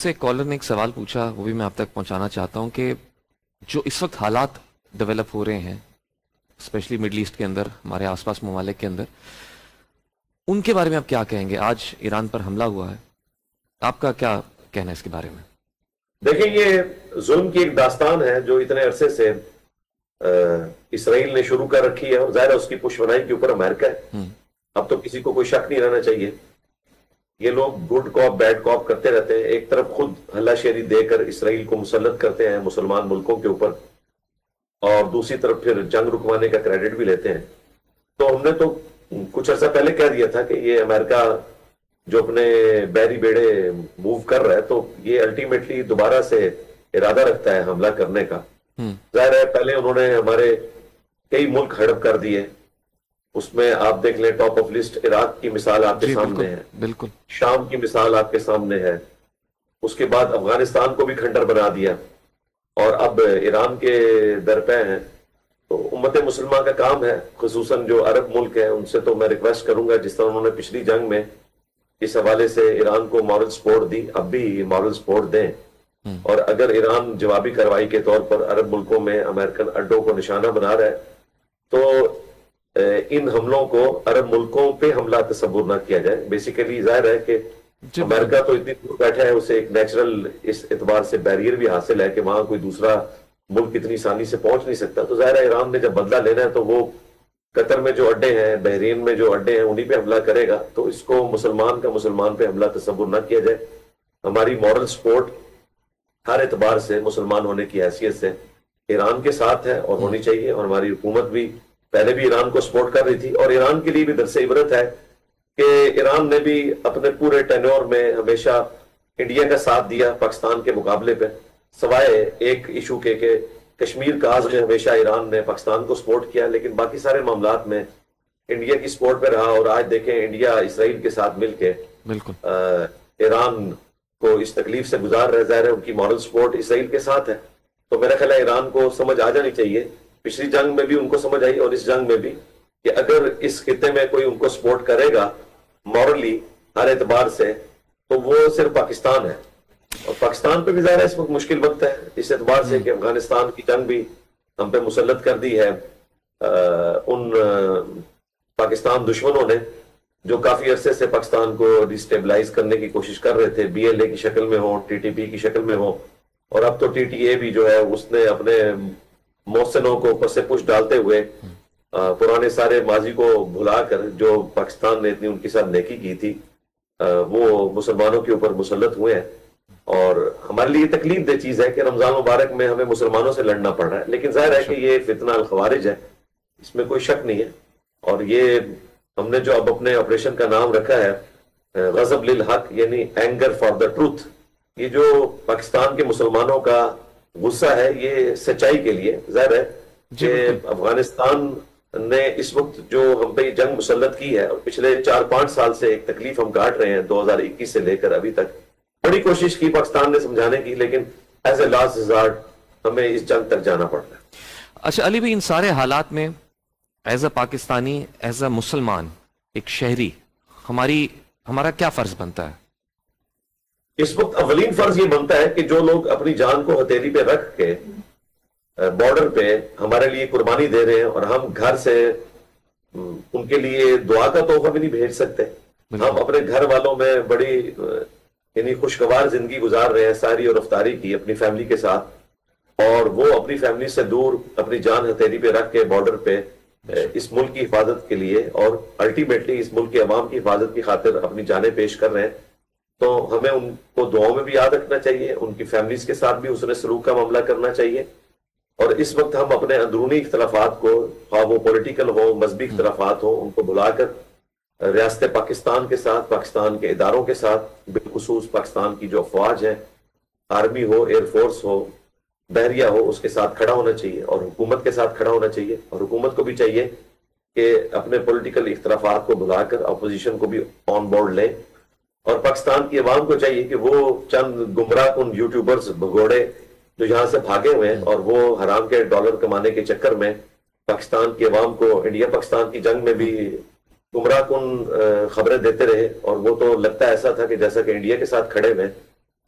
سے کالر نے ایک سوال پوچھا، وہ بھی میں آپ تک پہنچانا چاہتا ہوں کہ جو اس وقت حالات ڈیولپ ہو رہے ہیں اسپیشلی مڈل ایسٹ کے اندر، ہمارے آس پاس ممالک کے اندر، ان کے بارے میں آپ کیا کہیں گے؟ آج ایران پر حملہ ہوا ہے، آپ کا کیا کہنا ہے اس کے بارے میں؟ دیکھیں، یہ ظلم کی ایک داستان ہے جو اتنے عرصے سے اسرائیل نے شروع کر رکھی ہے، اور ظاہر ہے اس کی پشمنائی کے اوپر امریکہ ہے۔ اب تو کسی کو کوئی شک نہیں رہنا چاہیے، یہ لوگ گڈ کاپ بیڈ کاپ کرتے رہتے ہیں۔ ایک طرف خود ہلہ شیری دے کر اسرائیل کو مسلط کرتے ہیں مسلمان ملکوں کے اوپر، اور دوسری طرف پھر جنگ رکوانے کا کریڈٹ بھی لیتے ہیں۔ تو ہم نے تو کچھ عرصہ پہلے کہہ دیا تھا کہ یہ امریکہ جو اپنے بحری بیڑے موو کر رہا ہے، تو یہ الٹیمیٹلی دوبارہ سے ارادہ رکھتا ہے حملہ کرنے کا۔ ظاہر ہے پہلے انہوں نے ہمارے کئی ملک ہڑپ کر دیے، اس میں آپ دیکھ لیں ٹاپ آف لسٹ عراق کی مثال آپ کے سامنے ہے، بالکل شام کی مثال آپ کے سامنے ہے، اس کے بعد افغانستان کو بھی کھنڈر بنا دیا، اور اب ایران کے درپے ہیں۔ تو امت مسلمہ کا کام ہے، خصوصاً جو عرب ملک ہیں ان سے تو میں ریکویسٹ کروں گا، جس طرح انہوں نے پچھلی جنگ میں اس حوالے سے ایران کو مورل سپورٹ دی، اب بھی مورل سپورٹ دیں، اور اگر ایران جوابی کارروائی کے طور پر عرب ملکوں میں امریکن اڈوں کو نشانہ بنا رہا ہے تو ان حملوں کو عرب ملکوں پہ حملہ تصور نہ کیا جائے۔ بیسیکلی ظاہر ہے کہ امریکہ تو اتنی دور بیٹھا ہے، اسے ایک نیچرل اس اعتبار سے بیریئر بھی حاصل ہے کہ وہاں کوئی دوسرا ملک اتنی آسانی سے پہنچ نہیں سکتا۔ تو ظاہر ہے ایران نے جب بدلہ لینا ہے تو وہ قطر میں جو اڈے ہیں، بحرین میں جو اڈے ہیں، انہی پہ حملہ کرے گا۔ تو اس کو مسلمان کا مسلمان پہ حملہ تصور نہ کیا جائے۔ ہماری مورل سپورٹ ہر اعتبار سے مسلمان ہونے کی حیثیت سے ایران کے ساتھ ہے اور ہونی چاہیے، اور ہماری حکومت بھی پہلے بھی ایران کو سپورٹ کر رہی تھی، اور ایران کے لیے بھی درس عبرت ہے کہ ایران نے بھی اپنے پورے ٹینور میں ہمیشہ انڈیا کا ساتھ دیا پاکستان کے مقابلے پہ، سوائے ایک ایشو کے کہ کشمیر کاز میں ہمیشہ ایران نے پاکستان کو سپورٹ کیا، لیکن باقی سارے معاملات میں انڈیا کی سپورٹ پہ رہا۔ اور آج دیکھیں انڈیا اسرائیل کے ساتھ مل کے بالکل ایران کو اس تکلیف سے گزار رہے، ظاہر ہے ان کی مورل سپورٹ اسرائیل کے ساتھ ہے۔ تو میرا خیال ہے ایران کو سمجھ آ جانی چاہیے، پچھلی جنگ میں بھی ان کو سمجھ آئی اور اس جنگ میں بھی، کہ اگر اس خطے میں کوئی ان کو سپورٹ کرے گا مورلی ہر اعتبار سے تو وہ صرف پاکستان ہے، اور پاکستان پہ بھی ظاہر ہے اس وقت مشکل وقت ہے اس اعتبار سے کہ افغانستان کی جنگ بھی ہم پہ مسلط کر دی ہے ان پاکستان دشمنوں نے، جو کافی عرصے سے پاکستان کو ڈیسٹیبلائز کرنے کی کوشش کر رہے تھے، بی ایل اے کی شکل میں ہو، ٹی ٹی پی کی شکل میں ہو، اور اب تو ٹی ٹی اے بھی جو ہے اس نے اپنے محسنوں کو پس پش ڈالتے ہوئے پرانے سارے ماضی کو بھلا کر جو پاکستان نے اتنی ان کے ساتھ نیکی کی تھی وہ مسلمانوں کے اوپر مسلط ہوئے ہیں۔ اور ہمارے لیے تکلیف دہ چیز ہے کہ رمضان مبارک میں ہمیں مسلمانوں سے لڑنا پڑ رہا ہے، لیکن ظاہر ہے کہ یہ فتنہ الخوارج ہے، اس میں کوئی شک نہیں ہے۔ اور یہ ہم نے جو اب اپنے آپریشن کا نام رکھا ہے غضب للحق، یعنی اینگر فار دا ٹروتھ، یہ جو پاکستان کے مسلمانوں کا غصہ ہے یہ سچائی کے لیے۔ ظاہر ہے کہ افغانستان نے اس وقت جو ہم پہ جنگ مسلط کی ہے، اور پچھلے 4-5 سال سے ایک تکلیف ہم کاٹ رہے ہیں، 2021 سے لے کر ابھی تک بڑی کوشش کی پاکستان نے سمجھانے کی، لیکن ایز اے لاسٹ ریزارٹ ہمیں اس جنگ تک جانا پڑ رہا ہے۔ اچھا علی بھائی، ان سارے حالات میں as a Pakistani, as a مسلمان، ایک شہری، ہمارا کیا فرض بنتا ہے؟ اس وقت اولین فرض یہ بنتا ہے کہ جو لوگ اپنی جان کو ہتھیلی پہ رکھ کے بارڈر پہ ہمارے لیے قربانی دے رہے ہیں، اور ہم گھر سے ان کے لیے دعا کا تحفہ بھی نہیں بھیج سکتے، ہم اپنے گھر والوں میں بڑی یعنی خوشگوار زندگی گزار رہے ہیں ساری اور افطاری کی اپنی فیملی کے ساتھ، اور وہ اپنی فیملی سے دور اپنی جان ہتھیلی پہ رکھ کے بارڈر پہ اس ملک کی حفاظت کے لیے اور الٹیمیٹلی اس ملک کے عوام کی حفاظت کی خاطر اپنی جانیں پیش کر رہے ہیں۔ تو ہمیں ان کو دعاؤں میں بھی یاد رکھنا چاہیے، ان کی فیملیز کے ساتھ بھی حسن سلوک کا معاملہ کرنا چاہیے، اور اس وقت ہم اپنے اندرونی اختلافات کو، خواہ وہ پولیٹیکل ہو، مذہبی اختلافات ہوں، ان کو بھلا کر ریاست پاکستان کے ساتھ، پاکستان کے اداروں کے ساتھ، بالخصوص پاکستان کی جو افواج ہیں، آرمی ہو، ایئر فورس ہو، بحریہ ہو، اس کے ساتھ کھڑا ہونا چاہیے، اور حکومت کے ساتھ کھڑا ہونا چاہیے، اور حکومت کو بھی چاہیے کہ اپنے پولیٹیکل اختلافات کو بھلا کر اپوزیشن کو بھی آن بورڈ لیں، اور پاکستان کی عوام کو چاہیے کہ وہ چند گمراہ کن یوٹیوبرز بھگوڑے جو یہاں سے بھاگے ہوئے ہیں اور وہ حرام کے ڈالر کمانے کے چکر میں پاکستان کی عوام کو انڈیا پاکستان کی جنگ میں بھی گمراہ کن خبریں دیتے رہے، اور وہ تو لگتا ایسا تھا کہ جیسا کہ انڈیا کے ساتھ کھڑے ہوئے،